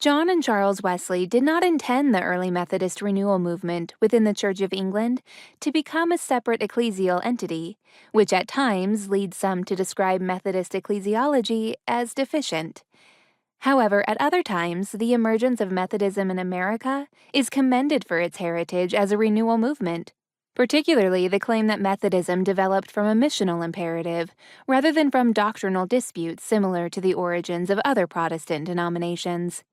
John and Charles Wesley did not intend the early Methodist renewal movement within the Church of England to become a separate ecclesial entity, which at times leads some to describe Methodist ecclesiology as deficient. However, at other times, the emergence of Methodism in America is commended for its heritage as a renewal movement, particularly the claim that Methodism developed from a missional imperative rather than from doctrinal disputes similar to the origins of other Protestant denominations.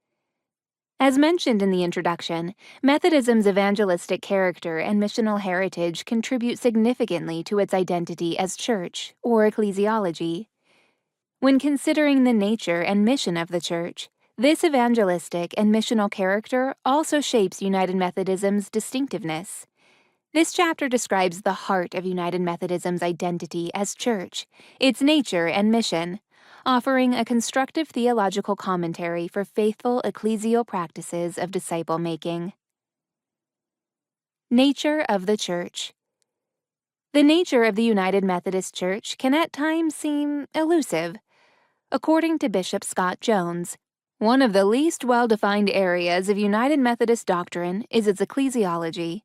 As mentioned in the introduction, Methodism's evangelistic character and missional heritage contribute significantly to its identity as church, or ecclesiology. When considering the nature and mission of the church, this evangelistic and missional character also shapes United Methodism's distinctiveness. This chapter describes the heart of United Methodism's identity as church, its nature and mission, offering a constructive theological commentary for faithful ecclesial practices of disciple-making. Nature of the Church. The nature of the United Methodist Church can at times seem elusive. According to Bishop Scott Jones, one of the least well-defined areas of United Methodist doctrine is its ecclesiology.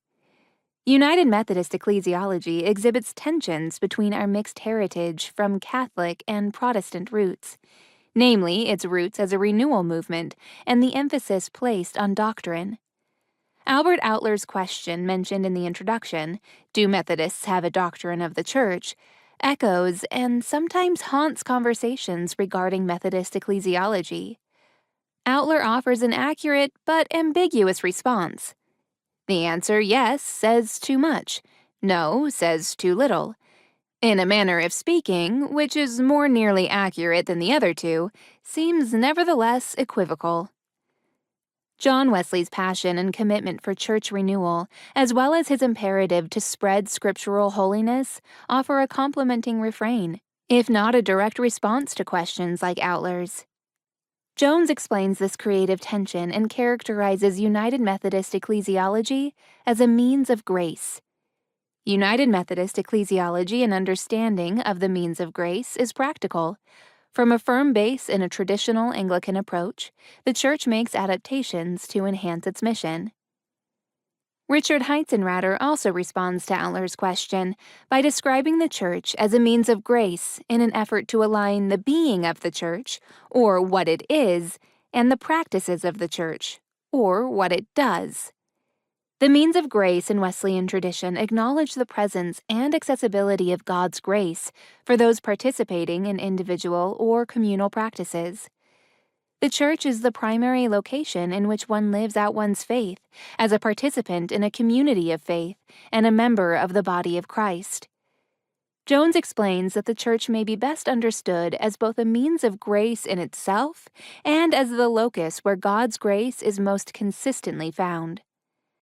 United Methodist ecclesiology exhibits tensions between our mixed heritage from Catholic and Protestant roots, namely its roots as a renewal movement and the emphasis placed on doctrine. Albert Outler's question mentioned in the introduction, "Do Methodists have a doctrine of the Church?" echoes and sometimes haunts conversations regarding Methodist ecclesiology. Outler offers an accurate but ambiguous response. The answer yes says too much, no says too little. In a manner of speaking, which is more nearly accurate than the other two, seems nevertheless equivocal. John Wesley's passion and commitment for church renewal, as well as his imperative to spread scriptural holiness, offer a complementing refrain, if not a direct response to questions like Outler's. Jones explains this creative tension and characterizes United Methodist ecclesiology as a means of grace. United Methodist ecclesiology and understanding of the means of grace is practical. From a firm base in a traditional Anglican approach, the Church makes adaptations to enhance its mission. Richard Heitzenrater also responds to Outler's question by describing the Church as a means of grace in an effort to align the being of the Church, or what it is, and the practices of the Church, or what it does. The means of grace in Wesleyan tradition acknowledge the presence and accessibility of God's grace for those participating in individual or communal practices. The church is the primary location in which one lives out one's faith as a participant in a community of faith and a member of the body of Christ. Jones explains that the church may be best understood as both a means of grace in itself and as the locus where God's grace is most consistently found.